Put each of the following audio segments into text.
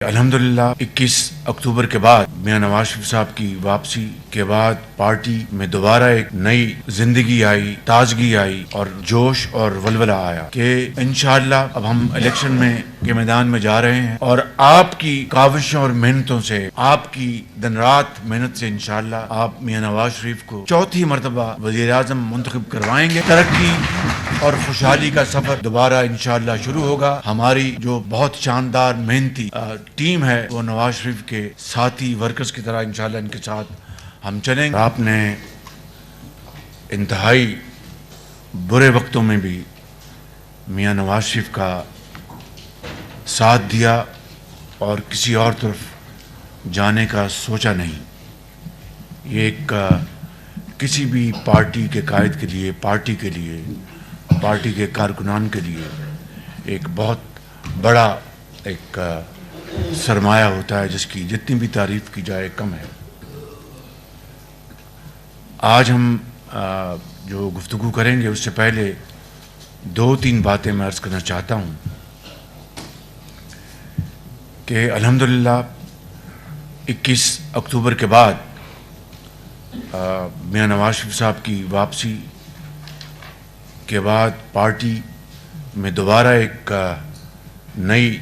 الحمدللہ 21 اکتوبر کے بعد میاں نواز شریف صاحب کی واپسی کے بعد پارٹی میں دوبارہ ایک نئی زندگی آئی، تازگی آئی اور جوش اور ولولہ آیا کہ انشاءاللہ اب ہم الیکشن کے میدان میں جا رہے ہیں اور آپ کی کاوشوں اور محنتوں سے، آپ کی دن رات محنت سے انشاءاللہ آپ میاں نواز شریف کو چوتھی مرتبہ وزیر اعظم منتخب کروائیں گے۔ ترقی اور خوشحالی کا سفر دوبارہ انشاءاللہ شروع ہوگا۔ ہماری جو بہت شاندار محنتی ٹیم ہے وہ نواز شریف کے ساتھی ورکرز کی طرح انشاءاللہ ان کے ساتھ ہم چلیں گے۔ آپ نے انتہائی برے وقتوں میں بھی میاں نواز شریف کا ساتھ دیا اور کسی اور طرف جانے کا سوچا نہیں۔ یہ ایک کسی بھی پارٹی کے قائد کے لیے، پارٹی کے کارکنان کے لیے ایک بہت بڑا ایک سرمایہ ہوتا ہے جس کی جتنی بھی تعریف کی جائے کم ہے۔ آج ہم جو گفتگو کریں گے اس سے پہلے 2-3 باتیں میں عرض کرنا چاہتا ہوں کہ الحمدللہ 21 اکتوبر کے بعد میاں نواز شریف صاحب کی واپسی کے بعد پارٹی میں دوبارہ ایک نئی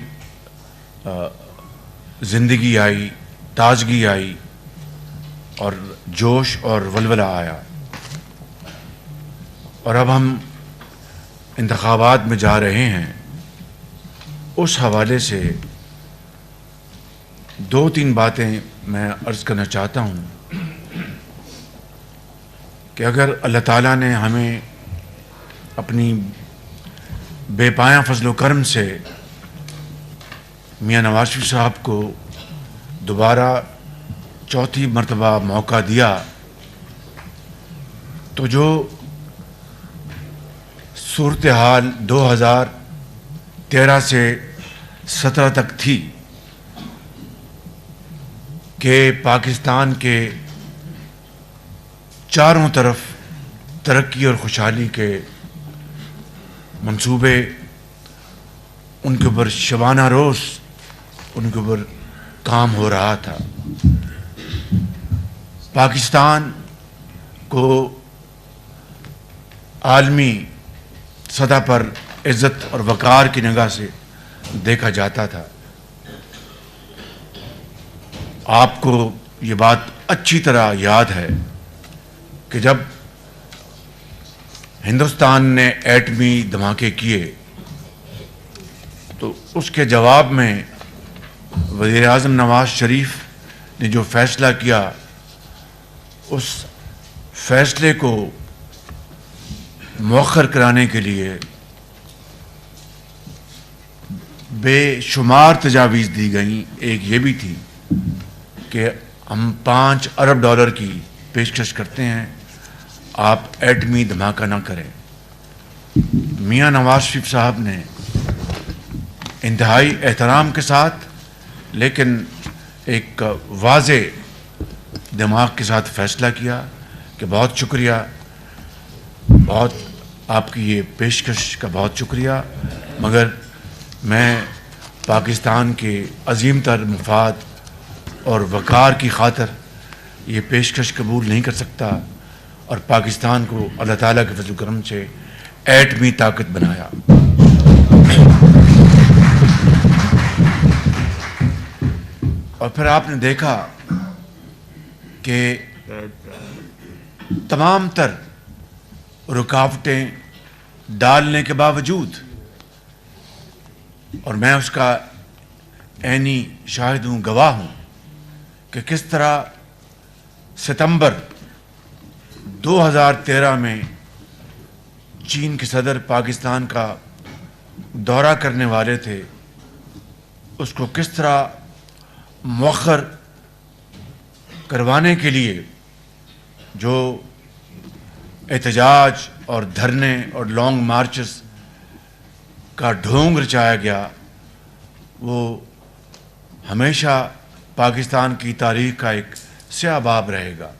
زندگی آئی، تازگی آئی اور جوش اور ولولہ آیا، اور اب ہم انتخابات میں جا رہے ہیں۔ اس حوالے سے 2-3 باتیں میں عرض کرنا چاہتا ہوں کہ اگر اللہ تعالیٰ نے ہمیں اپنی بے پایاں فضل و کرم سے میاں نواز شریف صاحب کو دوبارہ چوتھی مرتبہ موقع دیا تو جو صورتحال 2013 سے 17 تک تھی کہ پاکستان کے چاروں طرف ترقی اور خوشحالی کے منصوبے، ان کے اوپر شبانہ روز ان کے اوپر کام ہو رہا تھا۔ پاکستان کو عالمی سطح پر عزت اور وقار کی نگاہ سے دیکھا جاتا تھا۔ آپ کو یہ بات اچھی طرح یاد ہے کہ جب ہندوستان نے ایٹمی دھماکے کیے تو اس کے جواب میں وزیر اعظم نواز شریف نے جو فیصلہ کیا، اس فیصلے کو مؤخر کرانے کے لیے بے شمار تجاویز دی گئیں۔ ایک یہ بھی تھی کہ ہم $5 ارب کی پیشکش کرتے ہیں، آپ ایٹمی دھماکہ نہ کریں۔ میاں نواز شریف صاحب نے انتہائی احترام کے ساتھ لیکن ایک واضح دماغ کے ساتھ فیصلہ کیا کہ بہت شکریہ، بہت آپ کی یہ پیشکش کا بہت شکریہ، مگر میں پاکستان کے عظیم تر مفاد اور وقار کی خاطر یہ پیشکش قبول نہیں کر سکتا، اور پاکستان کو اللہ تعالیٰ کے فضل و کرم سے ایٹمی طاقت بنایا۔ اور پھر آپ نے دیکھا کہ تمام تر رکاوٹیں ڈالنے کے باوجود، اور میں اس کا عینی شاہد ہوں، گواہ ہوں کہ کس طرح ستمبر 2013 میں چین کے صدر پاکستان کا دورہ کرنے والے تھے، اس کو کس طرح مؤخر کروانے کے لیے جو احتجاج اور دھرنے اور لانگ مارچز کا ڈھونگ رچایا گیا، وہ ہمیشہ پاکستان کی تاریخ کا ایک سیاہ باب رہے گا۔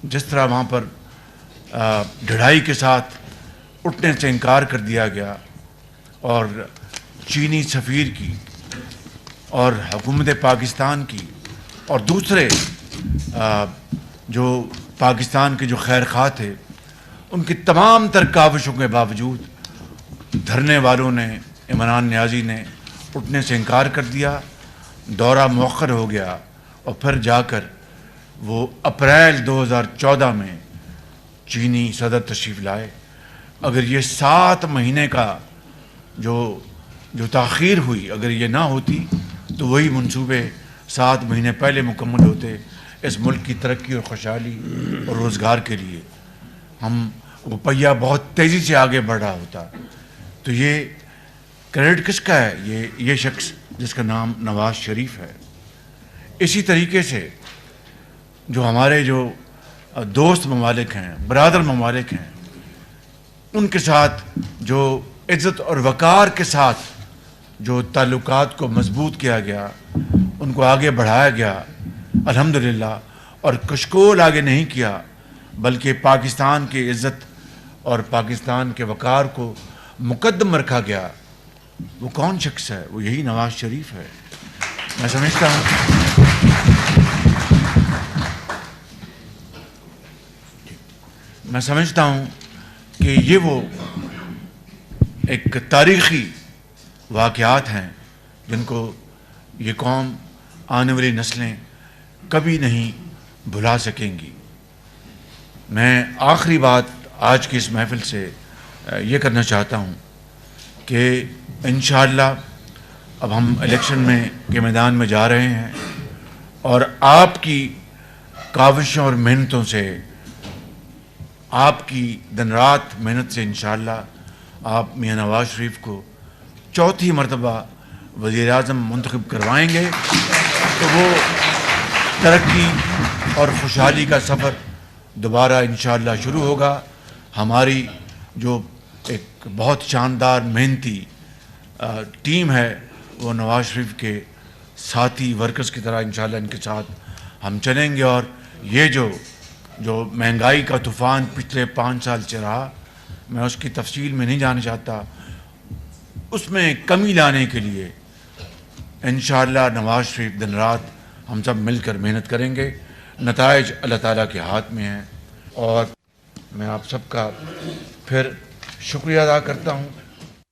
جس طرح وہاں پر ڈھڑائی کے ساتھ اٹھنے سے انکار کر دیا گیا اور چینی سفیر کی اور حکومت پاکستان کی اور دوسرے جو پاکستان کے جو خیر خواہ تھے ان کی تمام تر کاوشوں کے باوجود دھرنے والوں نے، عمران نیازی نے اٹھنے سے انکار کر دیا، دورہ مؤخر ہو گیا اور پھر جا کر وہ اپریل 2014 میں چینی صدر تشریف لائے۔ اگر یہ 7 مہینے کا جو تاخیر ہوئی، اگر یہ نہ ہوتی تو وہی منصوبے 7 مہینے پہلے مکمل ہوتے اس ملک کی ترقی اور خوشحالی اور روزگار کے لیے۔ وہ پہیہ بہت تیزی سے آگے بڑھ رہا ہوتا۔ تو یہ کریڈٹ کس کا ہے؟ یہ شخص جس کا نام نواز شریف ہے۔ اسی طریقے سے جو ہمارے جو دوست ممالک ہیں، برادر ممالک ہیں، ان کے ساتھ جو عزت اور وقار کے ساتھ جو تعلقات کو مضبوط کیا گیا، ان کو آگے بڑھایا گیا الحمدللہ، اور کشکول آگے نہیں کیا بلکہ پاکستان کی عزت اور پاکستان کے وقار کو مقدم رکھا گیا۔ وہ کون شخص ہے؟ وہ یہی نواز شریف ہے۔ میں سمجھتا ہوں کہ یہ وہ ایک تاریخی واقعات ہیں جن کو یہ قوم، آنے والی نسلیں کبھی نہیں بھلا سکیں گی۔ میں آخری بات آج کی اس محفل سے یہ کرنا چاہتا ہوں کہ انشاءاللہ اب ہم الیکشن کے میدان میں جا رہے ہیں، اور آپ کی کاوشوں اور محنتوں سے، آپ کی دن رات محنت سے انشاءاللہ آپ میاں نواز شریف کو 4تھی مرتبہ وزیر اعظم منتخب کروائیں گے، تو وہ ترقی اور خوشحالی کا سفر دوبارہ انشاءاللہ شروع ہوگا۔ ہماری جو ایک بہت شاندار محنتی ٹیم ہے وہ نواز شریف کے ساتھی ورکرز کی طرح انشاءاللہ ان کے ساتھ ہم چلیں گے، اور یہ جو مہنگائی کا طوفان پچھلے 5 سال سے رہا، میں اس کی تفصیل میں نہیں جانا چاہتا، اس میں کمی لانے کے لیے انشاءاللہ نواز شریف دن رات ہم سب مل کر محنت کریں گے۔ نتائج اللہ تعالیٰ کے ہاتھ میں ہیں، اور میں آپ سب کا پھر شکریہ ادا کرتا ہوں۔